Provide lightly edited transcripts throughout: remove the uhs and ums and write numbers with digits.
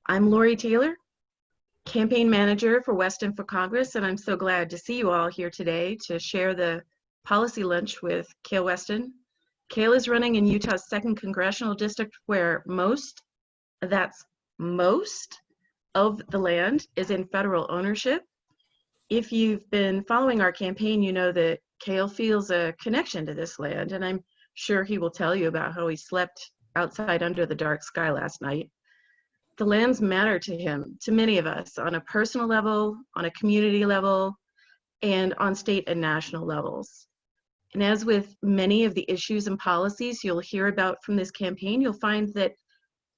I'm Lori Taylor, campaign manager for Weston for Congress, and I'm so glad to see you all here today to share the policy lunch with Kael Weston. Kael is running in Utah's 2nd Congressional District, where that's most of the land is in federal ownership. If you've been following our campaign, you know that Kael feels a connection to this land, and I'm sure he will tell you about how he slept outside under the dark sky last night. The lands matter to him, to many of us, on a personal level, on a community level, and on state and national levels. And as with many of the issues and policies you'll hear about from this campaign, you'll find that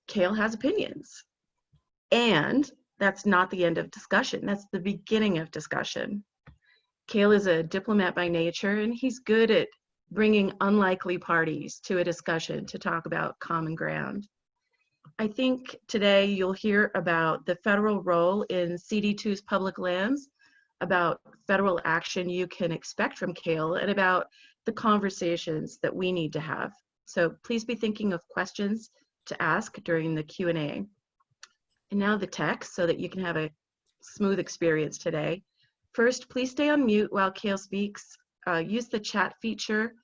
Kael has opinions. And that's not the end of discussion, that's the beginning of discussion. Kael is a diplomat by nature, and he's good at bringing unlikely parties to a discussion to talk about common ground. I think today you'll hear about the federal role in CD2's public lands, about federal action you can expect from Kael, and about the conversations that we need to have. So please be thinking of questions to ask during the Q&A. And now the text so that you can have a smooth experience today. First, please stay on mute while Kael speaks. Use the chat feature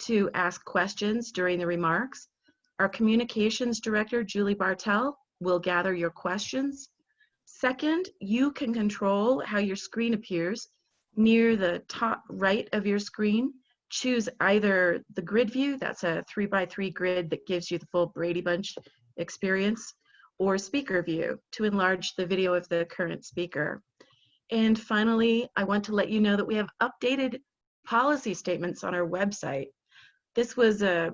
to ask questions during the remarks. Our communications director, Julie Bartell, will gather your questions. Second, you can control how your screen appears. Near the top right of your screen, choose either the grid view, that's a 3x3 grid that gives you the full Brady Bunch experience, or speaker view to enlarge the video of the current speaker. And finally, I want to let you know that we have updated policy statements on our website. This was a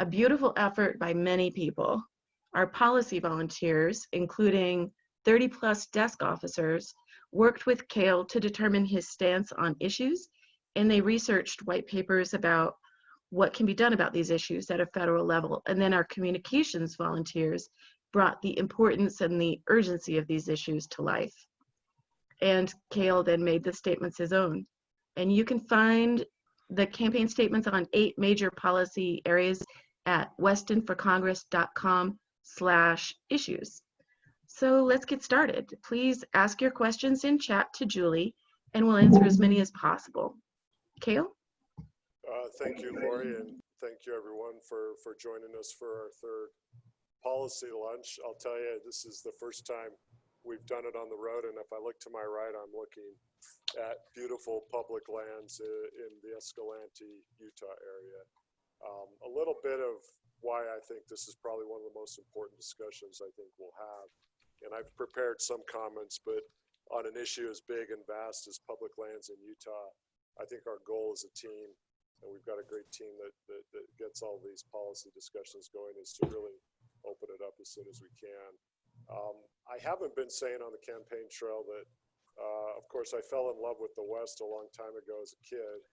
beautiful effort by many people. Our policy volunteers, including 30+ desk officers, worked with Kael to determine his stance on issues, and they researched white papers about what can be done about these issues at a federal level. And then our communications volunteers brought the importance and the urgency of these issues to life. And Kael then made the statements his own. And you can find the campaign statements on 8 major policy areas at westonforcongress.com/issues. So let's get started. Please ask your questions in chat to Julie, and we'll answer as many as possible. Kael? Thank you, Lori, and thank you everyone for joining us for our 3rd policy lunch. I'll tell you, this is the first time we've done it on the road, and if I look to my right, I'm looking at beautiful public lands in the Escalante, Utah area. A little bit of why I think this is probably one of the most important discussions I think we'll have. And I've prepared some comments, but on an issue as big and vast as public lands in Utah, I think our goal as a team, and we've got a great team that gets all these policy discussions going, is to really open it up as soon as we can. I haven't been saying on the campaign trail that, of course, I fell in love with the West a long time ago as a kid,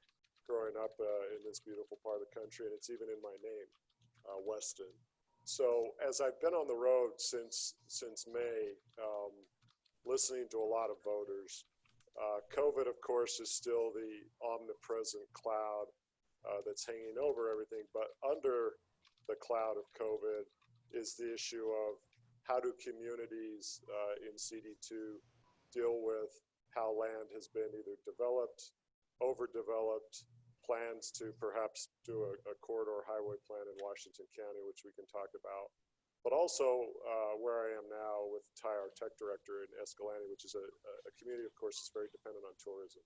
growing up in this beautiful part of the country, and it's even in my name, Weston. So as I've been on the road since May, listening to a lot of voters, COVID, of course, is still the omnipresent cloud that's hanging over everything, but under the cloud of COVID is the issue of how do communities in CD2 deal with how land has been either developed, overdeveloped, plans to perhaps do a corridor highway plan in Washington County, which we can talk about, but also where I am now with Ty, our tech director in Escalante, which is a community, of course, is very dependent on tourism.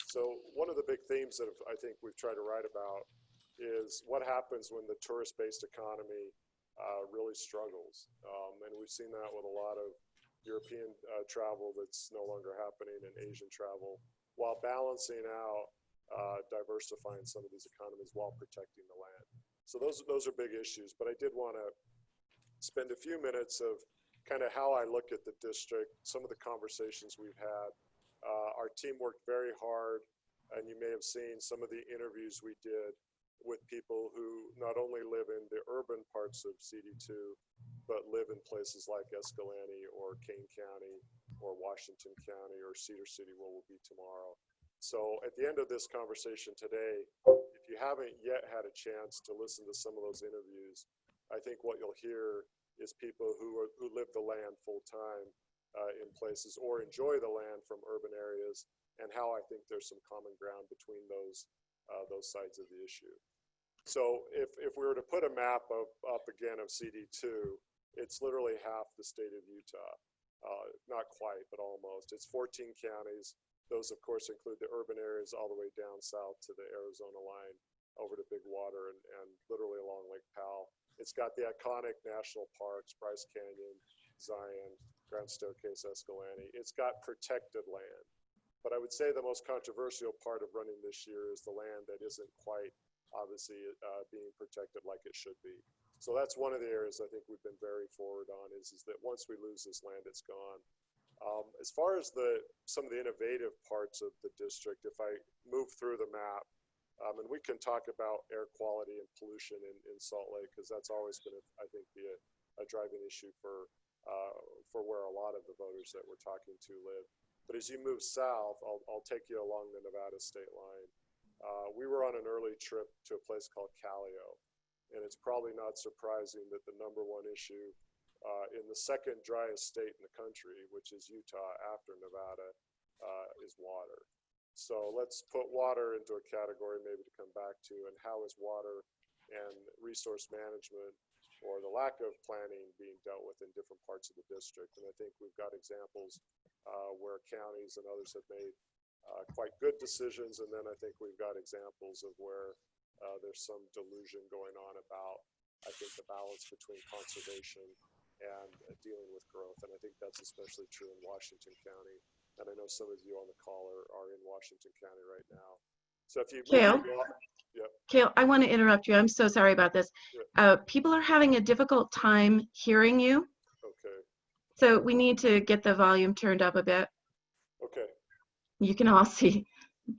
So one of the big themes that I think we've tried to write about is what happens when the tourist-based economy really struggles. And we've seen that with a lot of European travel that's no longer happening, and Asian travel, while balancing out diversifying some of these economies while protecting the land. So those are big issues, but I did want to spend a few minutes of kind of how I look at the district, some of the conversations we've had. Our team worked very hard, and you may have seen some of the interviews we did with people who not only live in the urban parts of CD2, but live in places like Escalante or Kane County or Washington County or Cedar City, where we'll be tomorrow. So at the end of this conversation today, if you haven't yet had a chance to listen to some of those interviews, I think what you'll hear is people who live the land full time in places or enjoy the land from urban areas, and how I think there's some common ground between those sides of the issue. So if we were to put a map up again of CD2, it's literally half the state of Utah. Not quite, but almost. It's 14 counties. Those, of course, include the urban areas all the way down south to the Arizona line, over to Big Water, and literally along Lake Powell. It's got the iconic national parks, Bryce Canyon, Zion, Grand Staircase, Escalante. It's got protected land. But I would say the most controversial part of running this year is the land that isn't quite obviously being protected like it should be. So that's one of the areas I think we've been very forward on, is that once we lose this land, it's gone. As far as some of the innovative parts of the district, if I move through the map, and we can talk about air quality and pollution in Salt Lake, because that's always going to, I think, be a driving issue for where a lot of the voters that we're talking to live. But as you move south, I'll take you along the Nevada state line. We were on an early trip to a place called Kael, and it's probably not surprising that the #1 issue in the second driest state in the country, which is Utah after Nevada, is water. So let's put water into a category maybe to come back to, and how is water and resource management, or the lack of planning, being dealt with in different parts of the district. And I think we've got examples where counties and others have made quite good decisions, and then I think we've got examples of where there's some delusion going on about, I think, the balance between conservation and dealing with growth. And I think that's especially true in Washington County. And I know some of you on the call are in Washington County right now. So if you Kael, yep. Kael, I want to interrupt you. I'm so sorry about this. People are having a difficult time hearing you. Okay. So we need to get the volume turned up a bit. Okay. You can all see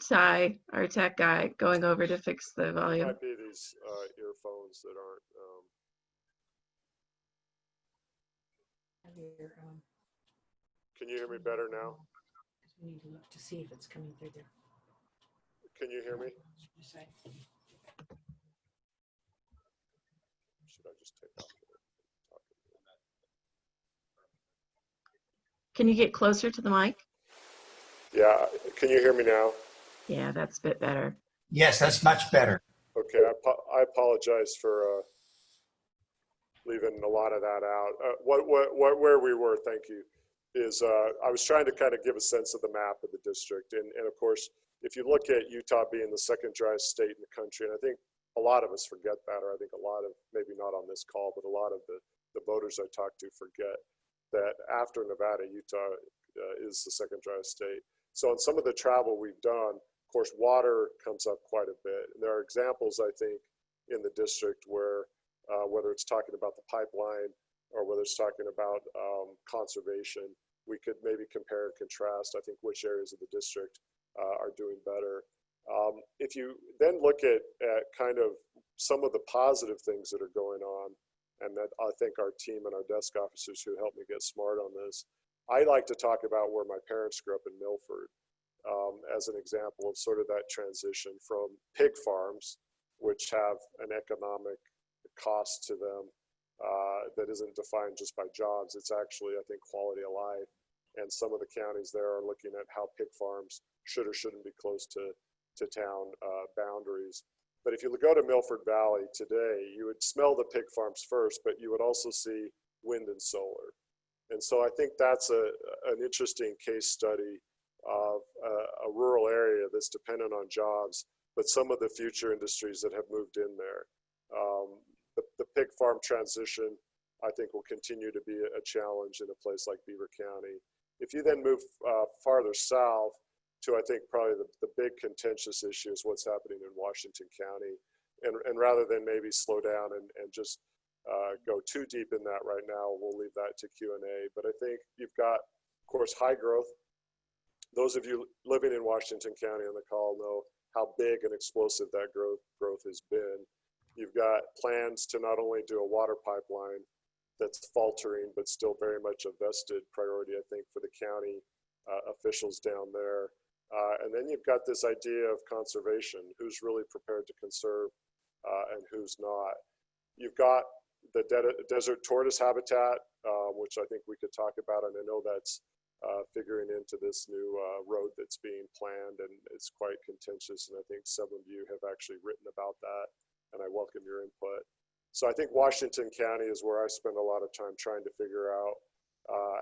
Ty, our tech guy, going over to fix the It volume. might be these earphones that aren't. Can you hear me better now? We need to look to see if it's coming through there. Can you hear me? Should I just take off? Can you get closer to the mic? Yeah. Can you hear me now? Yeah, that's a bit better. Yes, that's much better. Okay. I apologize for leaving a lot of that out. Where we were, thank you, is I was trying to kind of give a sense of the map of the district. And of course, if you look at Utah being the second driest state in the country, and I think a lot of us forget that, or I think a lot of, maybe not on this call, but a lot of the voters I talk to forget that after Nevada, Utah is the second driest state. So in some of the travel we've done, of course, water comes up quite a bit. And there are examples, I think, in the district where whether it's talking about the pipeline or whether it's talking about conservation, we could maybe compare and contrast, I think, which areas of the district are doing better. If you then look at kind of some of the positive things that are going on, and that I think our team and our desk officers who helped me get smart on this, I like to talk about where my parents grew up in Milford as an example of sort of that transition from pig farms, which have an economic cost to them that isn't defined just by jobs. It's actually, I think, quality of life. And some of the counties there are looking at how pig farms should or shouldn't be close to town boundaries. But if you go to Milford Valley today, you would smell the pig farms first, but you would also see wind and solar. And so I think that's an interesting case study of a rural area that's dependent on jobs, but some of the future industries that have moved in there. The pig farm transition, I think, will continue to be a challenge in a place like Beaver County. If you then move farther south to, I think, probably the big contentious issue is what's happening in Washington County. And rather than maybe slow down and just go too deep in that right now, we'll leave that to Q&A. But I think you've got, of course, high growth. Those of you living in Washington County on the call know how big and explosive that growth has been. You've got plans to not only do a water pipeline that's faltering, but still very much a vested priority, I think, for the county officials down there. And then you've got this idea of conservation, who's really prepared to conserve and who's not. You've got desert tortoise habitat, which I think we could talk about, and I know that's figuring into this new road that's being planned, and it's quite contentious, and I think some of you have actually written about that, and I welcome your input. So I think Washington County is where I spend a lot of time trying to figure out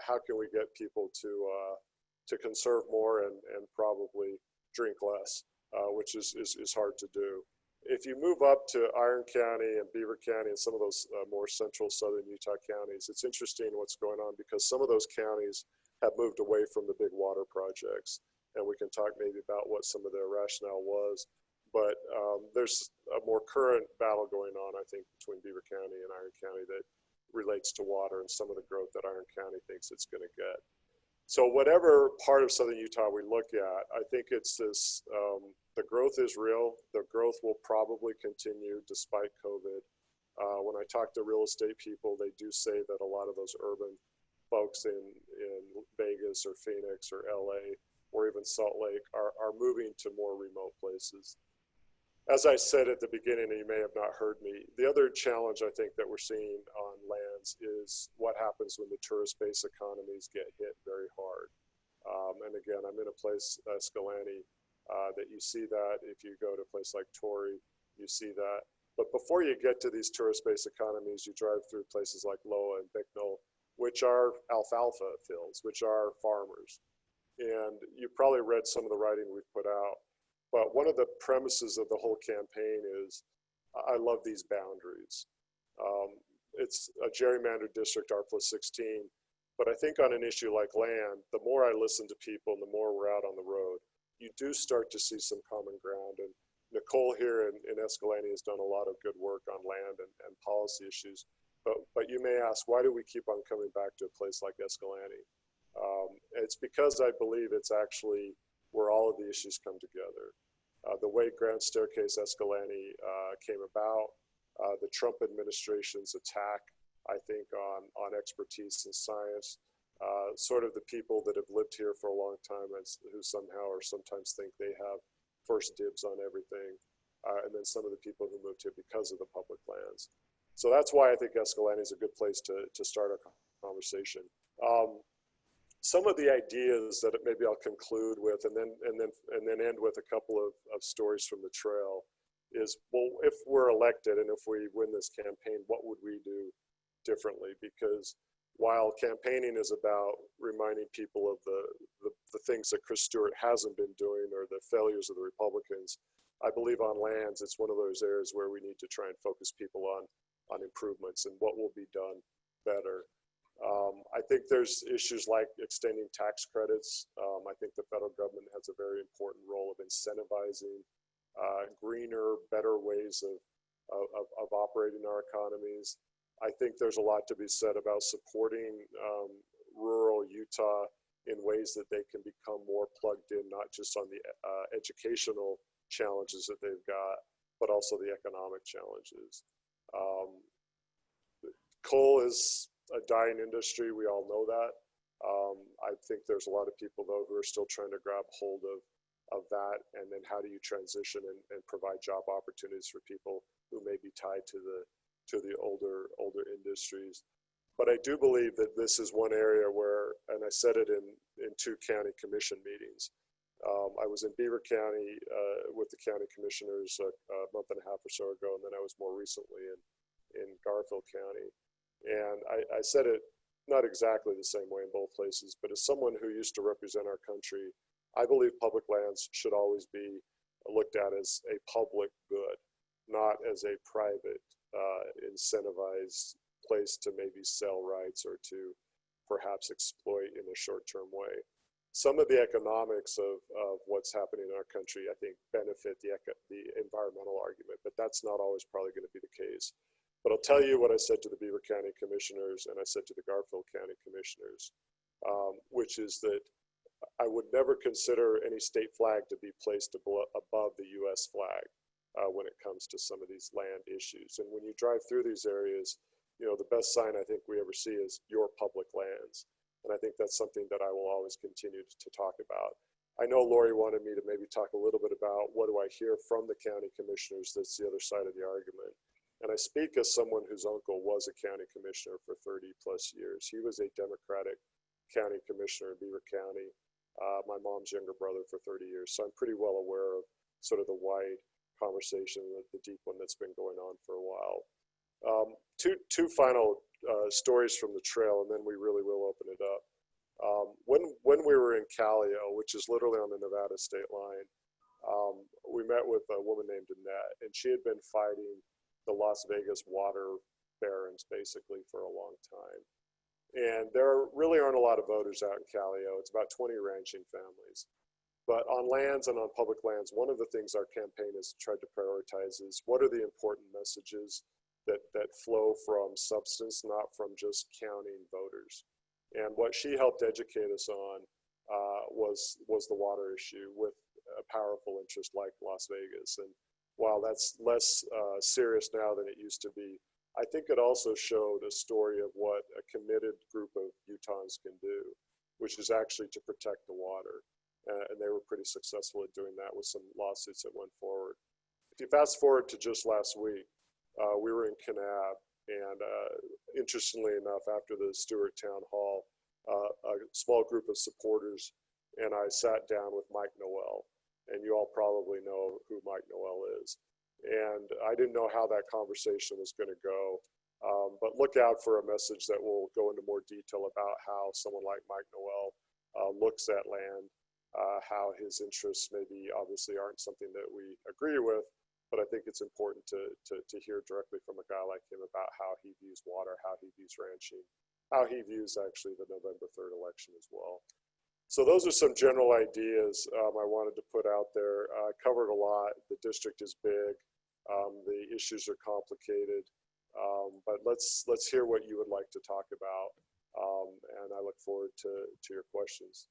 how can we get people to conserve more and probably drink less, which is hard to do. If you move up to Iron County and Beaver County and some of those more central southern Utah counties, it's interesting what's going on because some of those counties have moved away from the big water projects. And we can talk maybe about what some of their rationale was. But there's a more current battle going on, I think, between Beaver County and Iron County that relates to water and some of the growth that Iron County thinks it's going to get. So whatever part of southern Utah we look at, I think it's this, the growth is real. The growth will probably continue despite COVID. When I talk to real estate people, they do say that a lot of those urban folks in Vegas or Phoenix or LA or even Salt Lake are moving to more remote places. As I said at the beginning, and you may have not heard me, the other challenge I think that we're seeing on lands is what happens when the tourist-based economies get hit very hard. And again, I'm in a place, Escalante, that you see that. If you go to a place like Torrey, you see that. But before you get to these tourist-based economies, you drive through places like Loa and Bicknell, which are alfalfa fields, which are farmers. And you've probably read some of the writing we've put out. But one of the premises of the whole campaign is, I love these boundaries. It's a gerrymandered district, R+16, but I think on an issue like land, the more I listen to people and the more we're out on the road, you do start to see some common ground. And Nicole here in Escalante has done a lot of good work on land and policy issues. But you may ask, why do we keep on coming back to a place like Escalante? It's because I believe it's actually where all of the issues come together. The way Grand Staircase Escalante came about, the Trump administration's attack, I think, on expertise and science, sort of the people that have lived here for a long time who somehow or sometimes think they have first dibs on everything, and then some of the people who moved here because of the public lands. So that's why I think Escalante is a good place to start a conversation. Some of the ideas that maybe I'll conclude with, and then end with a couple of stories from the trail, is, well, if we're elected and if we win this campaign, what would we do differently? Because while campaigning is about reminding people of the things that Chris Stewart hasn't been doing or the failures of the Republicans, I believe on lands, it's one of those areas where we need to try and focus people on improvements and what will be done better. I think there's issues like extending tax credits. I think the federal government has a very important role of incentivizing greener, better ways of operating our economies. I think there's a lot to be said about supporting rural Utah in ways that they can become more plugged in, not just on the educational challenges that they've got, but also the economic challenges. Coal is a dying industry. We all know that. I think there's a lot of people, though, who are still trying to grab hold of that. And then how do you transition and provide job opportunities for people who may be tied to the older industries? But I do believe that this is one area where, and I said it in 2 county commission meetings. I was in Beaver County with the county commissioners a month and a half or so ago, and then I was more recently in Garfield County. And I said it not exactly the same way in both places, but as someone who used to represent our country, I believe public lands should always be looked at as a public good, not as a private incentivized place to maybe sell rights or to perhaps exploit in a short-term way. Some of the economics of what's happening in our country, I think, benefit the environmental argument, but that's not always probably going to be the case. But I'll tell you what I said to the Beaver County commissioners and I said to the Garfield County commissioners, which is that I would never consider any state flag to be placed above the US flag when it comes to some of these land issues. And when you drive through these areas, you know, the best sign I think we ever see is your public lands. And I think that's something that I will always continue to talk about. I know Lori wanted me to maybe talk a little bit about what do I hear from the county commissioners. That's the other side of the argument. And I speak as someone whose uncle was a county commissioner for 30 plus years. He was a Democratic county commissioner in Beaver County. My mom's younger brother for 30 years. So I'm pretty well aware of sort of the wide conversation, the deep one that's been going on for a while. Two final stories from the trail, and then we really will open it up. When we were in Kael, which is literally on the Nevada state line, we met with a woman named Annette, and she had been fighting the Las Vegas water barons basically for a long time. And there really aren't a lot of voters out in Kael. It's about 20 ranching families. But on lands and on public lands, one of the things our campaign has tried to prioritize is what are the important messages that flow from substance, not from just counting voters. And what she helped educate us on was the water issue with a powerful interest like Las Vegas. And while that's less serious now than it used to be, I think it also showed a story of what a committed group of Utahns can do, which is actually to protect the water. And they were pretty successful at doing that with some lawsuits that went forward. If you fast forward to just last week, we were in Kanab, and interestingly enough, after the Stewart Town Hall, a small group of supporters and I sat down with Mike Noel, and you all probably know who Mike Noel is. And I didn't know how that conversation was going to go, but look out for a message that will go into more detail about how someone like Mike Noel looks at land, how his interests maybe obviously aren't something that we agree with, but I think it's important to hear directly from a guy like him about how he views water, how he views ranching, how he views actually the November 3rd election as well. So those are some general ideas I wanted to put out there. I covered a lot. The district is big. The issues are complicated, but let's hear what you would like to talk about, and I look forward to your questions.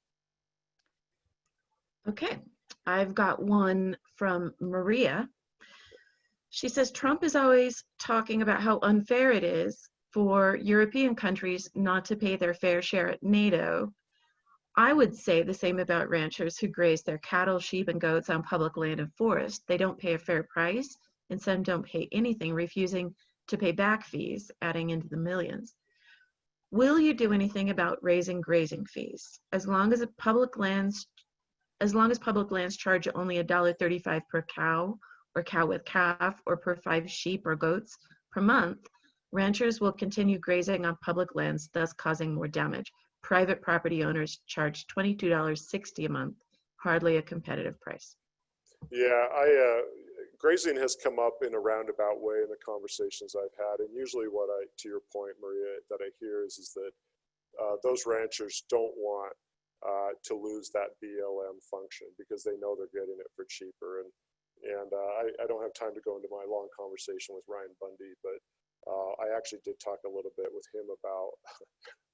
Okay, I've got one from Maria. She says, Trump is always talking about how unfair it is for European countries not to pay their fair share at NATO. I would say the same about ranchers who graze their cattle, sheep, and goats on public land and forest. They don't pay a fair price, and some don't pay anything, refusing to pay back fees, adding into the millions. Will you do anything about raising grazing fees? As long as public lands charge only $1.35 per cow or cow with calf, or per 5 sheep or goats per month, ranchers will continue grazing on public lands, thus causing more damage. Private property owners charge $22.60 a month, hardly a competitive price. Yeah, grazing has come up in a roundabout way in the conversations I've had, and usually what to your point, Maria, that I hear is that those ranchers don't want to lose that BLM function because they know they're getting it for cheaper. And I don't have time to go into my long conversation with Ryan Bundy, but I actually did talk a little bit with him about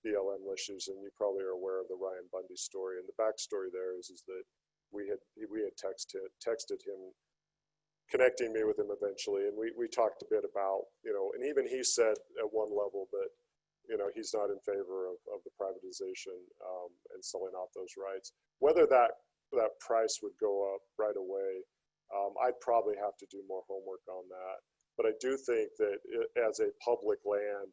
BLM issues, and you probably are aware of the Ryan Bundy story. And the backstory there is that we had texted him, connecting me with him eventually, and we talked a bit about, and even he said at one level that, he's not in favor of the privatization and selling off those rights. Whether that price would go up right away, I'd probably have to do more homework on that. But I do think that as a public land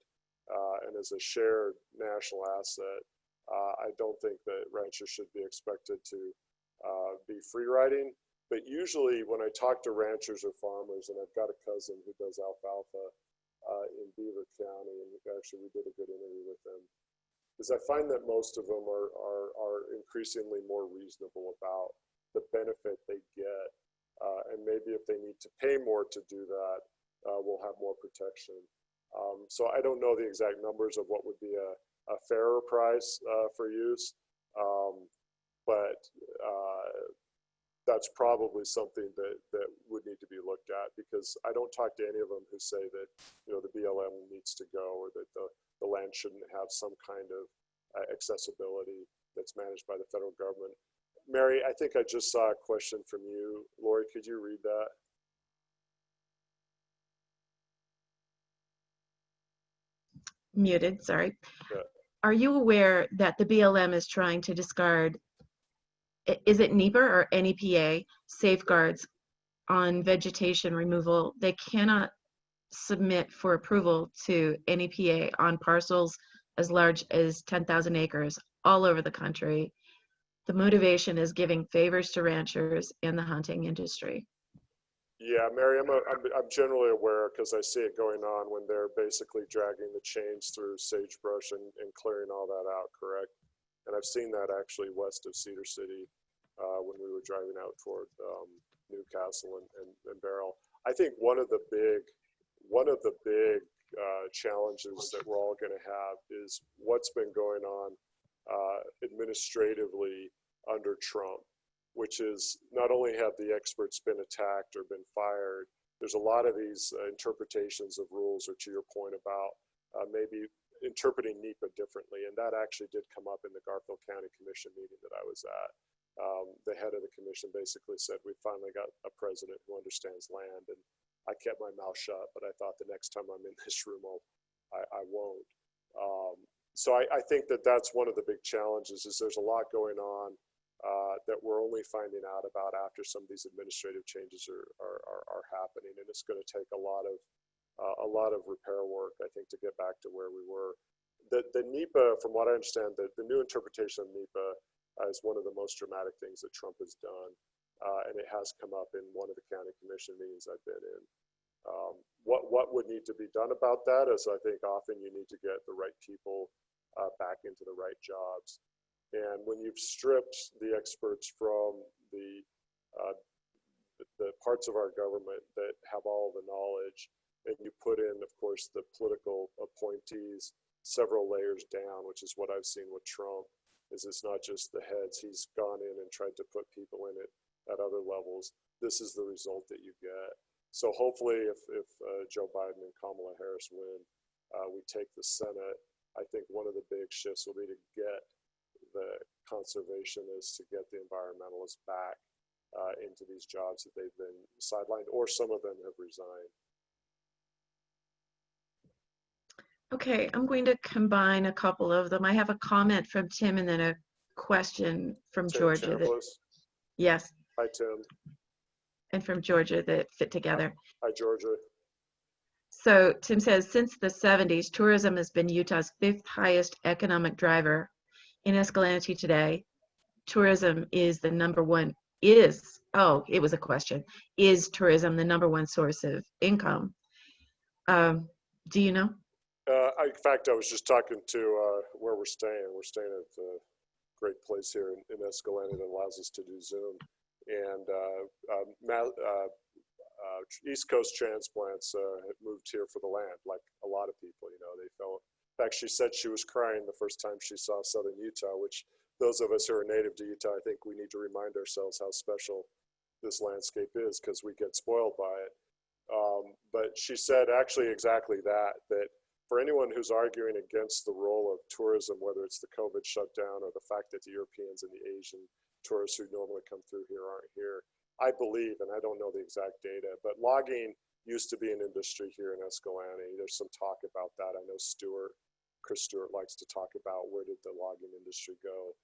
and as a shared national asset, I don't think that ranchers should be expected to be free riding. But usually when I talk to ranchers or farmers, and I've got a cousin who does alfalfa in Beaver County, and actually we did a good interview with them, is I find that most of them are increasingly more reasonable about the benefit they get. And maybe if they need to pay more to do that, we'll have more protection. So I don't know the exact numbers of what would be a fairer price for use, but that's probably something that would need to be looked at, because I don't talk to any of them who say that the BLM needs to go, or that the land shouldn't have some kind of accessibility that's managed by the federal government. Mary, I think I just saw a question from you. Lori, could you read that? Muted, sorry. Yeah. Are you aware that the BLM is trying to discard, is it NEPA or NEPA, safeguards on vegetation removal? They cannot submit for approval to NEPA on parcels as large as 10,000 acres all over the country. The motivation is giving favors to ranchers and the hunting industry. Yeah, Mary, I'm generally aware because I see it going on when they're basically dragging the chains through sagebrush and clearing all that out, correct? And I've seen that actually west of Cedar City when we were driving out toward Newcastle and Barrel. I think one of the big challenges that we're all going to have is what's been going on administratively under Trump, which is not only have the experts been attacked or been fired, there's a lot of these interpretations of rules, or to your point about maybe interpreting NEPA differently. And that actually did come up in the Garfield County Commission meeting that I was at. The head of the commission basically said, we finally got a president who understands land. And I kept my mouth shut, but I thought the next time I'm in this room, I won't. So I think that that's one of the big challenges is there's a lot going on that we're only finding out about after some of these administrative changes are happening. And it's going to take a lot of repair work, I think, to get back to where we were. The NEPA, from what I understand, the new interpretation of NEPA is one of the most dramatic things that Trump has done. And it has come up in one of the county commission meetings I've been in. What would need to be done about that is I think often you need to get the right people back into the right jobs. And when you've stripped the experts from the parts of our government that have all the knowledge, and you put in, of course, the political appointees several layers down, which is what I've seen with Trump, is it's not just the heads. He's gone in and tried to put people in it at other levels. This is the result that you get. So hopefully if Joe Biden and Kamala Harris win, we take the Senate, I think one of the big shifts will be to get the conservationists, to get the environmentalists back into these jobs that they've been sidelined, or some of them have resigned. Okay, I'm going to combine a couple of them. I have a comment from Tim and then a question from Tim Georgia. Yes. Hi, Tim. And from Georgia that fit together. Hi, Georgia. So Tim says, since the 70s, tourism has been Utah's 5th highest economic driver. In Escalante today, tourism is the number one, it was a question. Is tourism the number one source of income? Do you know? In fact, I was just talking to where we're staying. We're staying at a great place here in Escalante that allows us to do Zoom. And East Coast transplants had moved here for the land, like a lot of people, you know, they felt. In fact, she said she was crying the first time she saw Southern Utah, which those of us who are native to Utah, I think we need to remind ourselves how special this landscape is because we get spoiled by it. But she said actually exactly that for anyone who's arguing against the role of tourism, whether it's the COVID shutdown or the fact that the Europeans and the Asian tourists who normally come through here aren't here, I believe, and I don't know the exact data, but logging used to be an industry here in Escalante. There's some talk about that. I know Chris Stewart likes to talk about where did the logging industry go.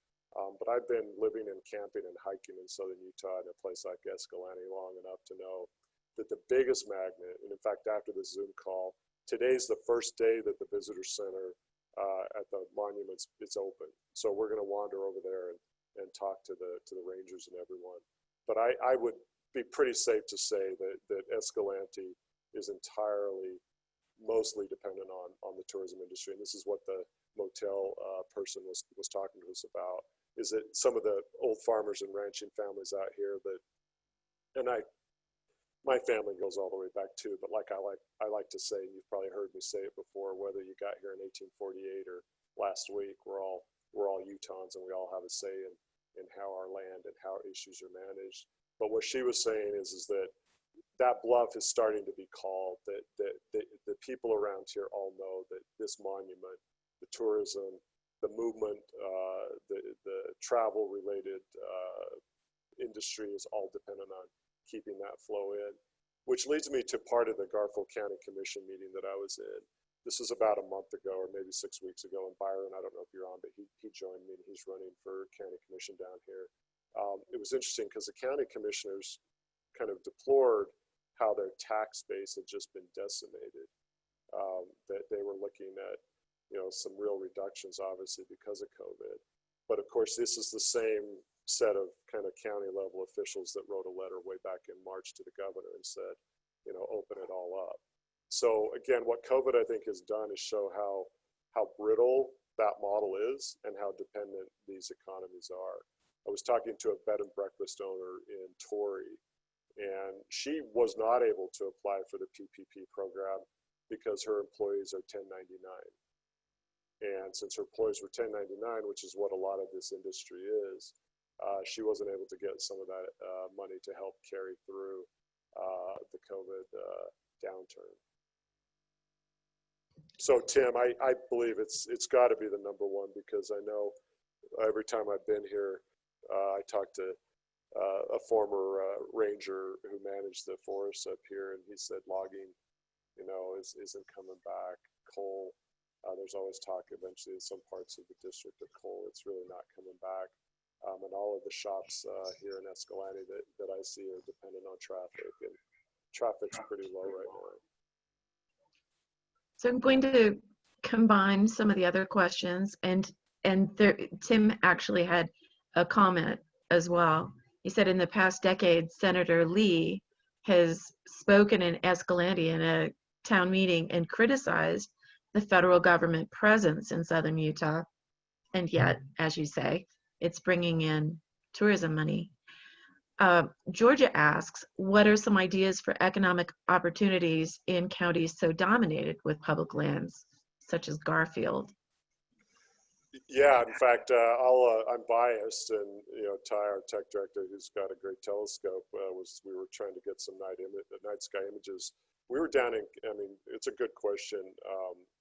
But I've been living and camping and hiking in Southern Utah in a place like Escalante long enough to know that the biggest magnet, and in fact, after the Zoom call, today's the first day that the visitor center at the monuments is open. So we're going to wander over there and talk to the rangers and everyone. But I would be pretty safe to say that Escalante is entirely, mostly dependent on the tourism industry. And this is what the motel person was talking to us about, is that some of the old farmers and ranching families out here that, and my family goes all the way back too, but like I like to say, and you've probably heard me say it before, whether you got here in 1848 or last week, we're all Utahns and we all have a say in how our land and how issues are managed. But what she was saying is that bluff is starting to be called, that the people around here all know that this monument, the tourism, the movement, the travel related industry is all dependent on keeping that flow in, which leads me to part of the Garfield County Commission meeting that I was in. This was about a month ago or maybe 6 weeks ago, and Byron, I don't know if you're on, but he joined me and he's running for county commission down here. It was interesting because the county commissioners kind of deplored how their tax base had just been decimated. That they were looking at, some real reductions, obviously, because of COVID. But of course, this is the same set of kind of county level officials that wrote a letter way back in March to the governor and said, open it all up. So again, what COVID, I think, has done is show how brittle that model is and how dependent these economies are. I was talking to a bed and breakfast owner in Torrey, and she was not able to apply for the PPP program because her employees are 1099. And since her employees were 1099, which is what a lot of this industry is, she wasn't able to get some of that money to help carry through the COVID downturn. So Tim, I believe it's got to be the number one, because I know every time I've been here, I talked to a former ranger who managed the forests up here, and he said logging, isn't coming back. Coal, there's always talk eventually in some parts of the district of coal. It's really not coming back. And all of the shops here in Escalante that I see are dependent on traffic, and traffic's pretty low right now. So I'm going to combine some of the other questions, and Tim actually had a comment as well. He said in the past decade, Senator Lee has spoken in Escalante in a town meeting and criticized the federal government presence in southern Utah, and yet, as you say, it's bringing in tourism money. Georgia asks, what are some ideas for economic opportunities in counties so dominated with public lands, such as Garfield? Yeah, in fact, I'm biased, and Ty, our tech director, who's got a great telescope, we were trying to get some night sky images. We were down in, it's a good question,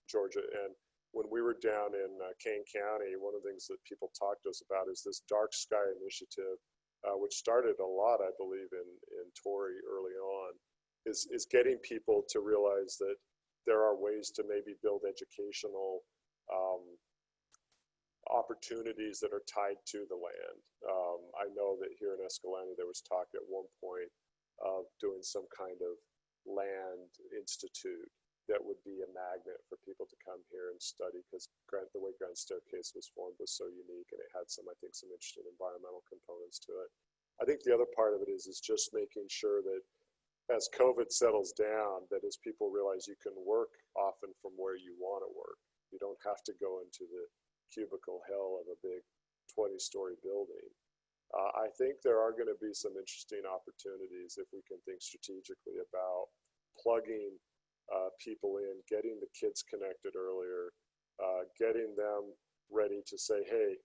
Georgia, and when we were down in Kane County, one of the things that people talk to us about is this dark sky initiative, which started a lot, I believe, in Torrey early on, is getting people to realize that there are ways to maybe build educational opportunities that are tied to the land. I know that here in Escalante, there was talk at one point of doing some kind of land institute that would be a magnet for people to come here and study, because the way Grand Staircase was formed was so unique, and it had some interesting environmental components to it. I think the other part of it is just making sure that as COVID settles down, that as people realize you can work often from where you want to work. You don't have to go into the cubicle hell of a big 20-story building. I think there are going to be some interesting opportunities if we can think strategically about plugging people in, getting the kids connected earlier, getting them ready to say, hey,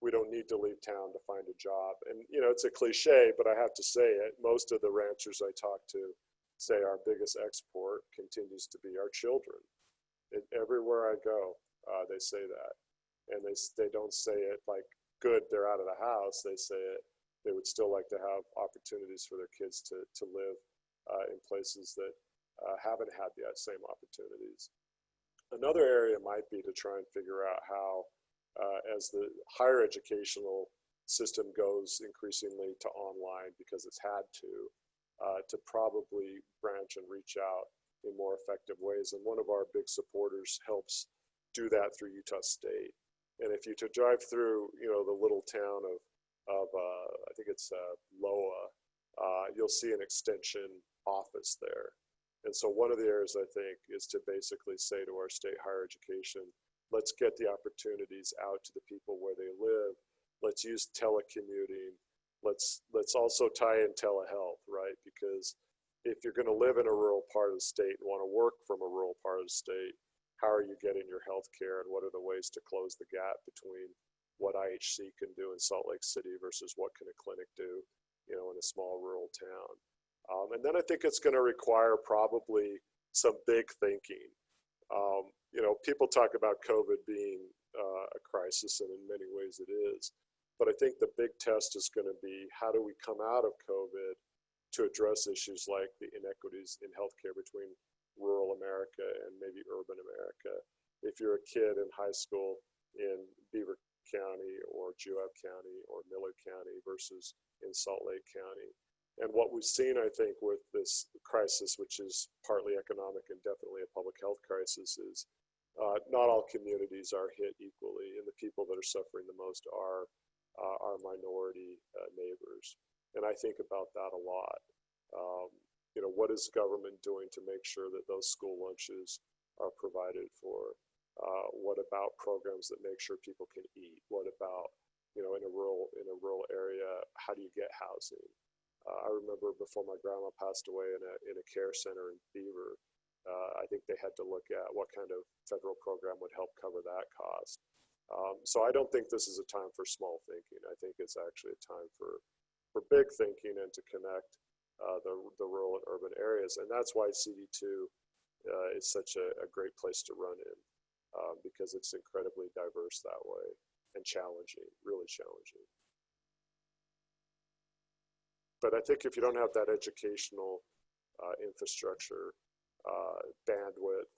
we don't need to leave town to find a job. And, it's a cliche, but I have to say it. Most of the ranchers I talk to say our biggest export continues to be our children. Everywhere I go, they say that. And they don't say it like, good, they're out of the house. They say it, they would still like to have opportunities for their kids to live in places that haven't had the same opportunities. Another area might be to try and figure out how, as the higher educational system goes increasingly to online, because it's had to probably branch and reach out in more effective ways. And one of our big supporters helps do that through Utah State. And if you to drive through, the little town of I think it's Loa, you'll see an extension office there. And so one of the areas I think is to basically say to our state higher education, let's get the opportunities out to the people where they live. Let's use telecommuting. Let's also tie in telehealth, right? Because if you're going to live in a rural part of the state and want to work from a rural part of the state, how are you getting your health care, and what are the ways to close the gap between what IHC can do in Salt Lake City versus what can a clinic do, in a small rural town? And then I think it's going to require probably some big thinking. People talk about COVID being a crisis, and in many ways it is. But I think the big test is going to be, how do we come out of COVID to address issues like the inequities in healthcare between rural America and maybe urban America. If you're a kid in high school in Beaver County or Juab County or Miller County versus in Salt Lake County, And what we've seen, I think, with this crisis, which is partly economic and definitely a public health crisis, is not all communities are hit equally, and the people that are suffering the most are our minority neighbors. And I think about that a lot. You know, what is government doing to make sure that those school lunches are provided for? What about programs that make sure people can eat? What about, you know, in a rural area, how do you get housing? I remember before my grandma passed away in a care center in Beaver, I think they had to look at what kind of federal program would help cover that cost. So I don't think this is a time for small thinking. I think it's actually a time for big thinking and to connect the rural and urban areas. And that's why CD2 is such a great place to run in, because it's incredibly diverse that way and challenging, really challenging. But I think if you don't have that educational infrastructure, bandwidth,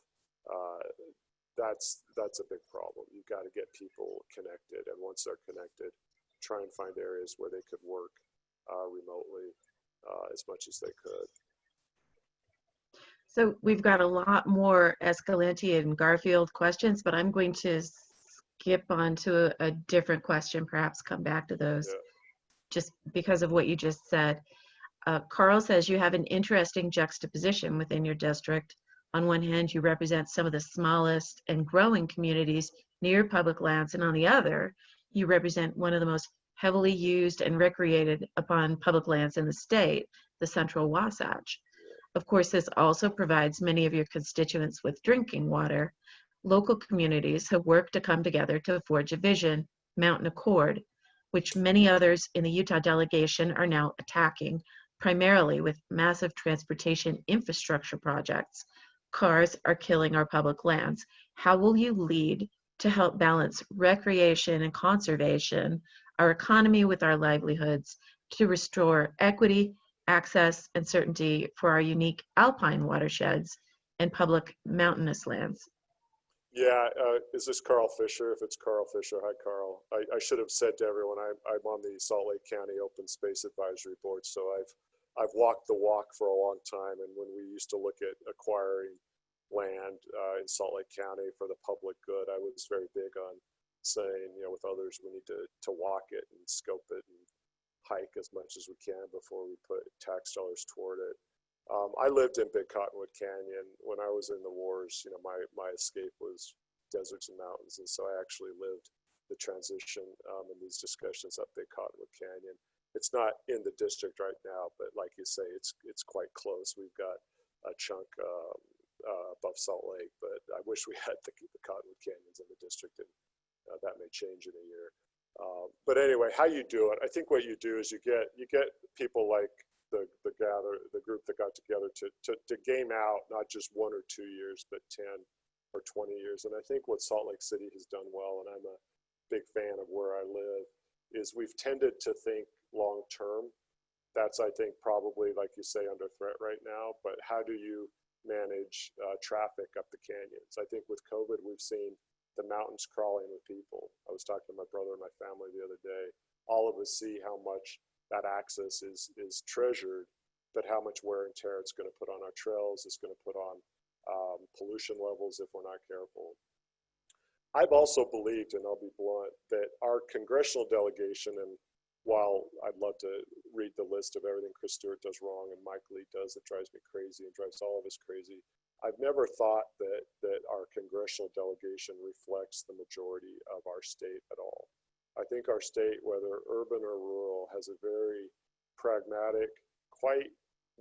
that's a big problem. You've got to get people connected, and once they're connected, try and find areas where they could work remotely as much as they could. So we've got a lot more Escalante and Garfield questions, but I'm going to skip on to a different question, perhaps come back to those. Yeah. Just because of what you just said. Carl says you have an interesting juxtaposition within your district. On one hand, you represent some of the smallest and growing communities near public lands, and on the other, you represent one of the most heavily used and recreated upon public lands in the state, the Central Wasatch. Of course, this also provides many of your constituents with drinking water. Local communities have worked to come together to forge a vision, Mountain Accord, which many others in the Utah delegation are now attacking, primarily with massive transportation infrastructure projects. Cars are killing our public lands. How will you lead to help balance recreation and conservation, our economy with our livelihoods, to restore equity, access, and certainty for our unique alpine watersheds and public mountainous lands? Yeah, is this Carl Fisher? If it's Carl Fisher, hi Carl. I should have said to everyone, I'm on the Salt Lake County Open Space Advisory Board, so I've walked the walk for a long time. And when we used to look at acquiring land in Salt Lake County for the public good, I was very big on saying, you know, with others, we need to walk it and scope it and hike as much as we can before we put tax dollars toward it. I lived in Big Cottonwood Canyon. When I was in the wars, you know, my escape was deserts and mountains. And so I actually lived the transition in these discussions up Big Cottonwood Canyon. It's not in the district right now, but like you say, it's quite close. We've got a chunk above Salt Lake, but I wish we had the Cottonwood Canyons in the district, and that may change in a year. But anyway, how you do it, I think what you do is you get people like the group that got together to game out not just 1 or 2 years, but 10 or 20 years. And I think what Salt Lake City has done well, and I'm a big fan of where I live, is we've tended to think long term. That's, I think, probably, like you say, under threat right now. But how do you manage traffic up the canyons? I think with COVID, we've seen the mountains crawling with people. I was talking to my brother and my family the other day. All of us see how much that access is treasured, but how much wear and tear it's going to put on our trails, it's going to put on pollution levels if we're not careful. I've also believed, and I'll be blunt, that our congressional delegation, and while I'd love to read the list of everything Chris Stewart does wrong and Mike Lee does that drives me crazy and drives all of us crazy, I've never thought that our congressional delegation reflects the majority of our state at all. I think our state, whether urban or rural, has a very pragmatic, quite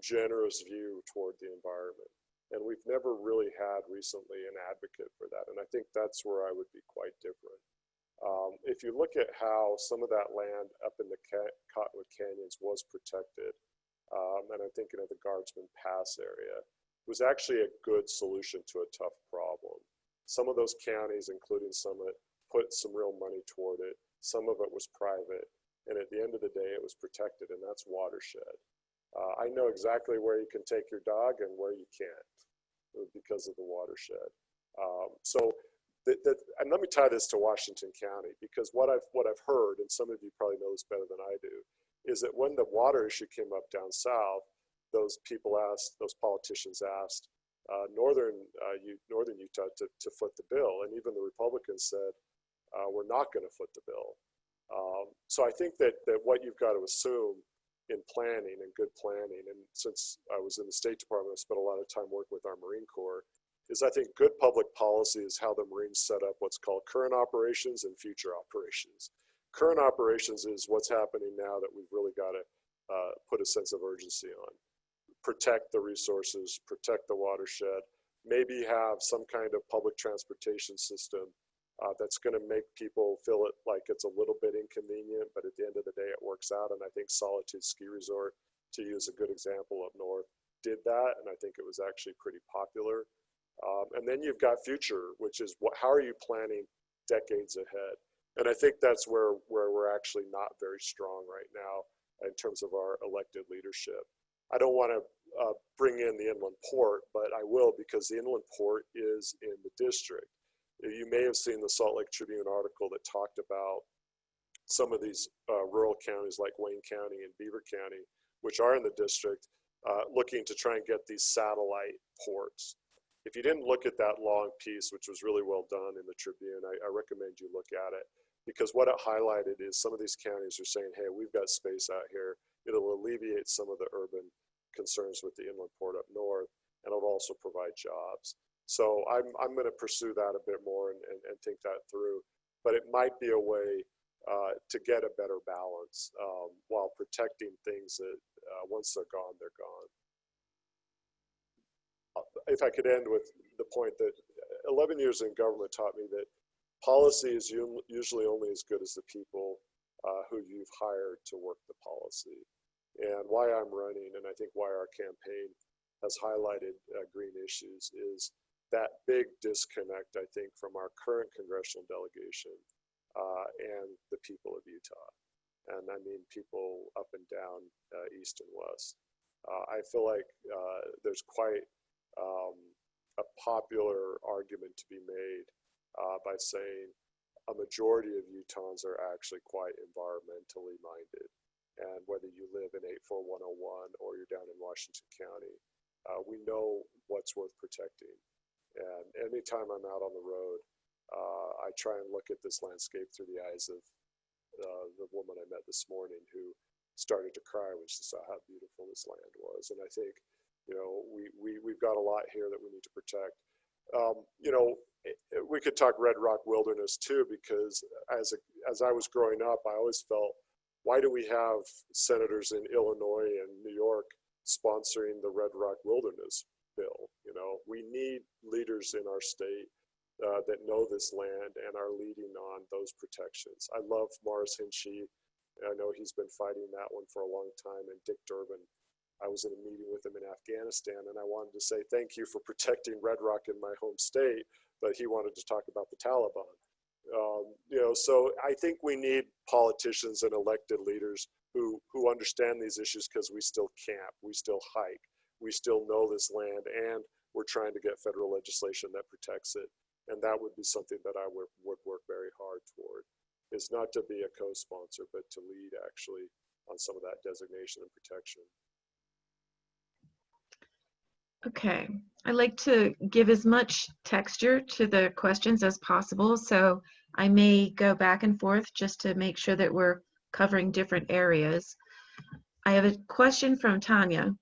generous view toward the environment. And we've never really had recently an advocate for that. And I think that's where I would be quite different. If you look at how some of that land up in the Cottonwood Canyons was protected, and I'm thinking of the Guardsman Pass area, it was actually a good solution to a tough problem. Some of those counties, including Summit, put some real money toward it. Some of it was private, and at the end of the day, it was protected, and that's watershed. I know exactly where you can take your dog and where you can't because of the watershed. And let me tie this to Washington County, because what I've heard, and some of you probably know this better than I do, is that when the water issue came up down south, those politicians asked northern Utah to foot the bill, and even the Republicans said, we're not going to foot the bill. So I think that what you've got to assume in planning and good planning, and since I was in the State Department, I spent a lot of time working with our Marine Corps, is I think good public policy is how the Marines set up what's called current operations and future operations. Current operations is what's happening now that we've really got to put a sense of urgency on. Protect the resources, protect the watershed, maybe have some kind of public transportation system that's going to make people feel it like it's a little bit inconvenient, but at the end of the day, it works out. And I think Solitude Ski Resort, to use a good example up north, did that, and I think it was actually pretty popular. And then you've got future, which is how are you planning decades ahead? And I think that's where we're actually not very strong right now in terms of our elected leadership. I don't want to bring in the inland port, but I will, because the inland port is in the district. You may have seen the Salt Lake Tribune article that talked about some of these rural counties like Wayne County and Beaver County, which are in the district, looking to try and get these satellite ports. If you didn't look at that long piece, which was really well done in the Tribune, I recommend you look at it, because what it highlighted is some of these counties are saying, hey, we've got space out here. It'll alleviate some of the urban concerns with the inland port up north, and it'll also provide jobs. So I'm going to pursue that a bit more and think that through. But it might be a way to get a better balance while protecting things that once they're gone, they're gone. If I could end with the point that 11 years in government taught me that policy is usually only as good as the people who you've hired to work the policy. And why I'm running, and I think why our campaign has highlighted green issues, is that big disconnect, I think, from our current congressional delegation and the people of Utah. And I mean people up and down, east and west. I feel like there's quite a popular argument to be made by saying a majority of Utahns are actually quite environmentally minded. And whether you live in 84101 or you're down in Washington County, we know what's worth protecting. And anytime I'm out on the road, I try and look at this landscape through the eyes of the woman I met this morning who started to cry when she saw how beautiful this land was. And I think, you know, we've got a lot here that we need to protect. You know, we could talk Red Rock Wilderness too, because as I was growing up, I always felt, why do we have senators in Illinois and New York sponsoring the Red Rock Wilderness bill? You know, we need leaders in our state that know this land and are leading on those protections. I love Morris Hinchey. I know he's been fighting that one for a long time. And Dick Durbin, I was in a meeting with him in Afghanistan, and I wanted to say thank you for protecting Red Rock in my home state, but he wanted to talk about the Taliban. You know, so I think we need politicians and elected leaders who understand these issues, because we still camp, we still hike, we still know this land, and we're trying to get federal legislation that protects it. And that would be something that I would work very hard toward, is not to be a co-sponsor, but to lead actually on some of that designation and protection. Okay, I like to give as much texture to the questions as possible, so I may go back and forth just to make sure that we're covering different areas. I have a question from Tanya.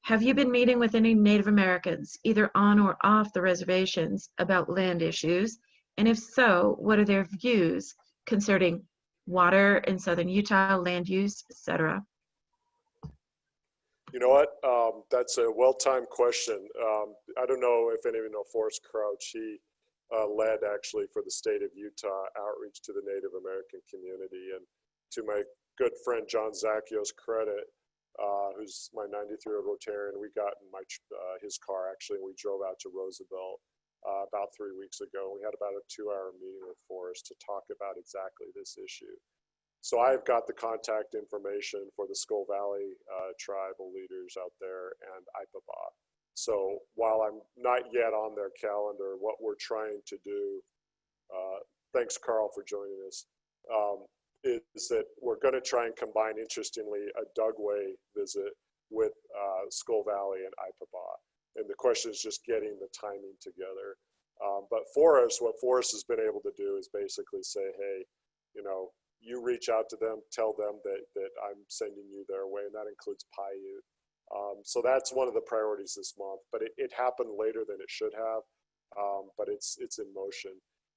Have you been meeting with any Native Americans, either on or off the reservations, about land issues? And if so, what are their views concerning water in southern Utah, land use, etc.? You know what? That's a well-timed question. I don't know if any of you know Forrest Crouch. He led actually for the state of Utah outreach to the Native American community. And to my good friend John Zacchios' credit, who's my 93-year-old Rotarian, we got in his car actually, and we drove out to Roosevelt about 3 weeks ago. We had about a 2-hour meeting with Forrest to talk about exactly this issue. So I've got the contact information for the Skull Valley tribal leaders out there and IPABA. So while I'm not yet on their calendar, what we're trying to do, thanks Carl for joining us, is that we're going to try and combine, interestingly, a Dugway visit with Skull Valley and Ipapa. And the question is just getting the timing together. But for us, what Forrest has been able to do is basically say, hey, you know, you reach out to them, tell them that I'm sending you their way, and that includes Paiute. So that's one of the priorities this month, but it happened later than it should have, but it's in motion.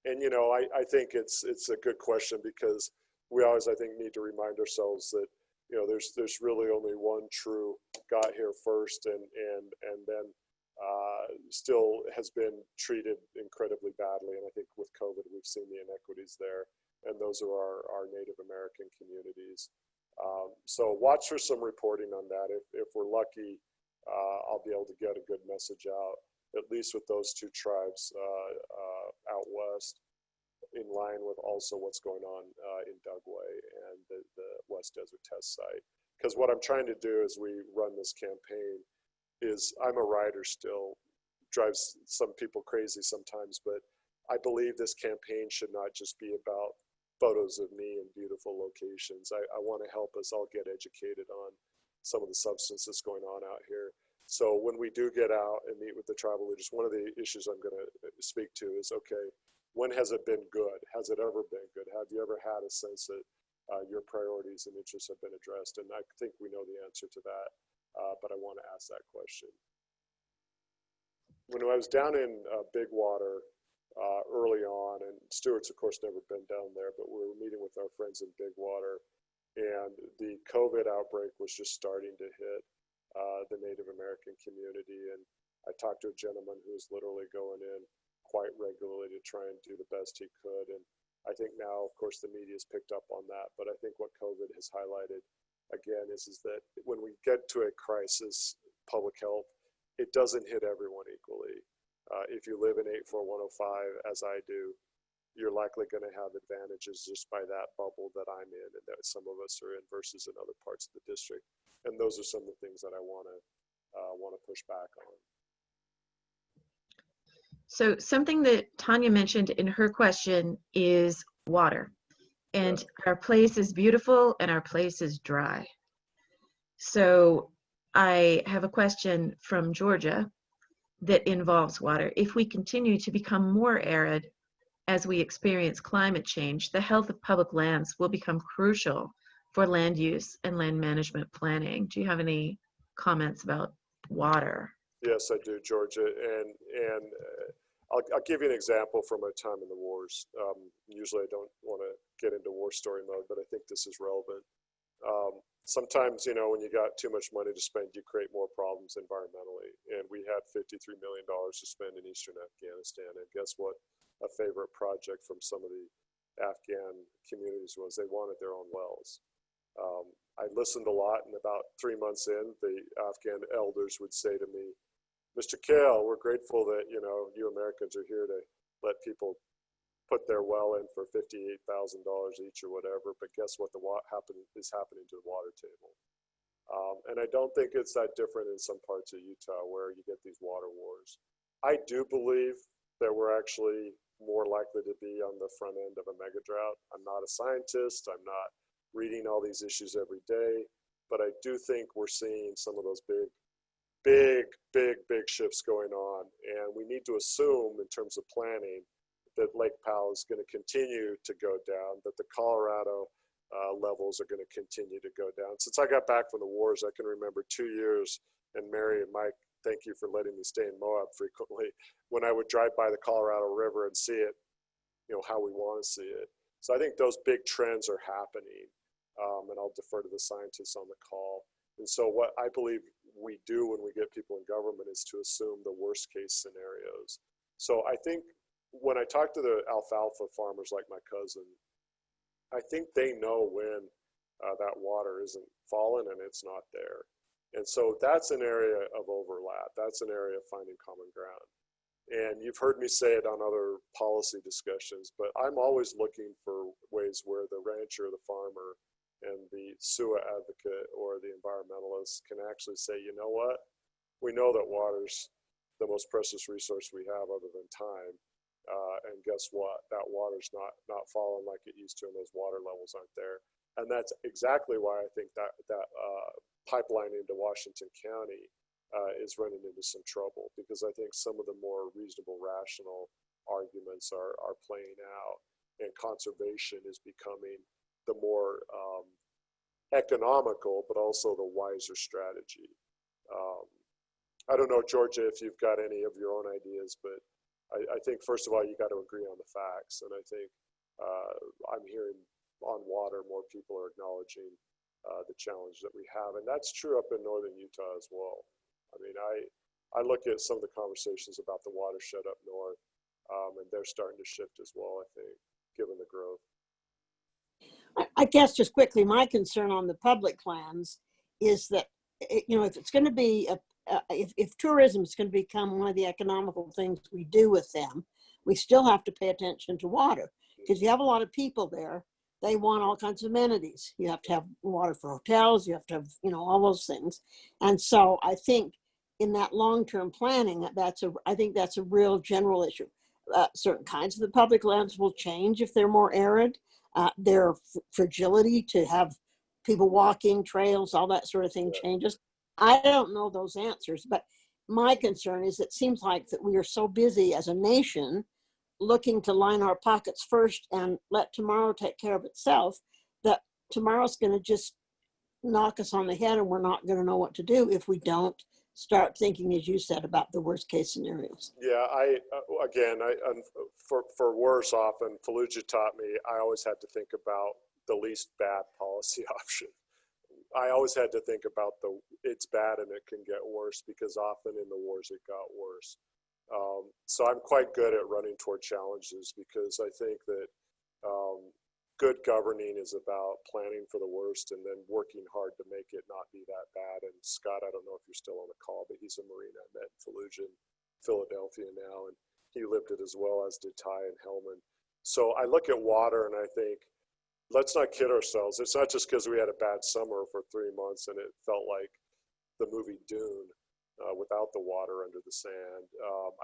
And, you know, I think it's a good question, because we always, I think, need to remind ourselves that, you know, there's really only one true got here first, and then still has been treated incredibly badly. And I think with COVID, we've seen the inequities there, and those are our Native American communities. So watch for some reporting on that. If we're lucky, I'll be able to get a good message out, at least with those two tribes out west, in line with also what's going on in Dugway and the West Desert Test Site. Because what I'm trying to do as we run this campaign is, I'm a writer still, drives some people crazy sometimes, but I believe this campaign should not just be about photos of me in beautiful locations. I want to help us all get educated on some of the substance that's going on out here. So when we do get out and meet with the tribal leaders, one of the issues I'm going to speak to is, okay, when has it been good? Has it ever been good? Have you ever had a sense that your priorities and interests have been addressed? And I think we know the answer to that, but I want to ask that question. When I was down in Big Water early on, and Stuart's of course never been down there, but we were meeting with our friends in Big Water, and the COVID outbreak was just starting to hit the Native American community. And I talked to a gentleman who was literally going in quite regularly to try and do the best he could. And I think now, of course, the media's picked up on that, but I think what COVID has highlighted again is that when we get to a crisis, public health, it doesn't hit everyone equally. If you live in 84105, as I do, you're likely going to have advantages just by that bubble that I'm in and that some of us are in versus in other parts of the district. And those are some of the things that I want to push back on. So something that Tanya mentioned in her question is water. And our place is beautiful and our place is dry. So I have a question from Georgia that involves water. If we continue to become more arid as we experience climate change, the health of public lands will become crucial for land use and land management planning. Do you have any comments about water? Yes, I do, Georgia. And I'll give you an example from my time in the wars. Usually I don't want to get into war story mode, but I think this is relevant. Sometimes, you know, when you got too much money to spend, you create more problems environmentally. And we had $53 million to spend in Eastern Afghanistan. And guess what? A favorite project from some of the Afghan communities was they wanted their own wells. I listened a lot, and about 3 months in, the Afghan elders would say to me, Mr. Kael, we're grateful that, you know, you Americans are here to let people put their well in for $58,000 each or whatever, but guess what is happening to the water table? And I don't think it's that different in some parts of Utah where you get these water wars. I do believe that we're actually more likely to be on the front end of a mega drought. I'm not a scientist. I'm not reading all these issues every day, but I do think we're seeing some of those big shifts going on. And we need to assume in terms of planning that Lake Powell is going to continue to go down, that the Colorado levels are going to continue to go down. Since I got back from the wars, I can remember 2 years, and Mary and Mike, thank you for letting me stay in Moab frequently, when I would drive by the Colorado River and see it, you know, how we want to see it. So I think those big trends are happening, and I'll defer to the scientists on the call. And so what I believe we do when we get people in government is to assume the worst case scenarios. So I think when I talk to the alfalfa farmers like my cousin, I think they know when that water isn't falling and it's not there. And so that's an area of overlap. That's an area of finding common ground. And you've heard me say it on other policy discussions, but I'm always looking for ways where the rancher, the farmer, and the SUA advocate or the environmentalist can actually say, you know what? We know that water's the most precious resource we have other than time. And guess what? That water's not falling like it used to, and those water levels aren't there. And that's exactly why I think that pipeline into Washington County is running into some trouble, because I think some of the more reasonable, rational arguments are playing out, and conservation is becoming the more economical, but also the wiser strategy. I don't know, Georgia, if you've got any of your own ideas, but I think, first of all, you got to agree on the facts. And I think I'm hearing on water, more people are acknowledging the challenge that we have. And that's true up in northern Utah as well. I mean, I look at some of the conversations about the watershed up north, and they're starting to shift as well, I think, given the growth. I guess just quickly, my concern on the public lands is that, if it's going to be, if tourism is going to become one of the economical things we do with them, we still have to pay attention to water, because you have a lot of people there. They want all kinds of amenities. You have to have water for hotels. You have to have, all those things. And so I think in that long-term planning, I think that's a real general issue. Certain kinds of the public lands will change if they're more arid. Their fragility to have people walking, trails, all that sort of thing changes. I don't know those answers, but my concern is it seems like that we are so busy as a nation looking to line our pockets first and let tomorrow take care of itself, that tomorrow's going to just knock us on the head, and we're not going to know what to do if we don't start thinking, as you said, about the worst case scenarios. Yeah, for worse often, Fallujah taught me I always had to think about the least bad policy option. I always had to think about it's bad and it can get worse, because often in the wars it got worse. So I'm quite good at running toward challenges, because I think that good governing is about planning for the worst and then working hard to make it not be that bad. And Scott, I don't know if you're still on the call, but he's a Marine I met in Fallujah, Philadelphia now, and he lived it as well, as did Ty and Hellman. So I look at water and I think, let's not kid ourselves. It's not just because we had a bad summer for 3 months and it felt like the movie Dune without the water under the sand.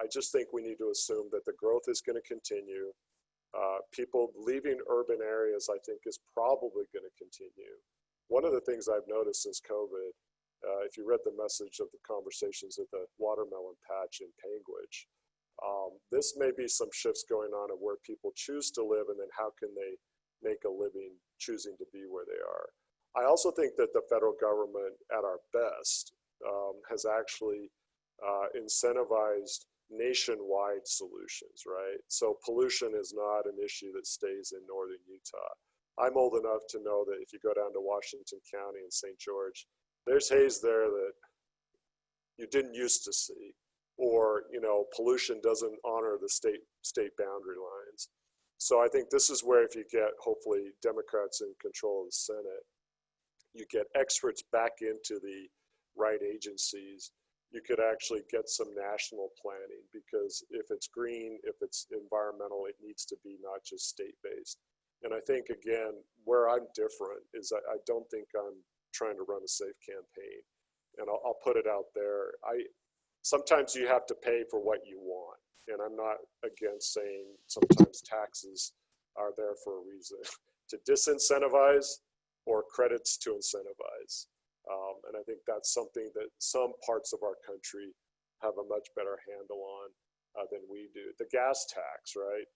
I just think we need to assume that the growth is going to continue. People leaving urban areas, I think, is probably going to continue. One of the things I've noticed since COVID, if you read the message of the conversations at the watermelon patch in Panguitch, this may be some shifts going on of where people choose to live, and then how can they make a living choosing to be where they are. I also think that the federal government at our best has actually incentivized nationwide solutions, right? So pollution is not an issue that stays in northern Utah. I'm old enough to know that if you go down to Washington County and St. George, there's haze there that you didn't used to see, or pollution doesn't honor the state boundary lines. So I think this is where, if you get, hopefully, Democrats in control of the Senate, you get experts back into the right agencies, you could actually get some national planning, because if it's green, if it's environmental, it needs to be not just state-based. And I think, again, where I'm different is I don't think I'm trying to run a safe campaign. And I'll put it out there. Sometimes you have to pay for what you want. And I'm not against saying sometimes taxes are there for a reason, to disincentivize or credits to incentivize. And I think that's something that some parts of our country have a much better handle on than we do. The gas tax, right?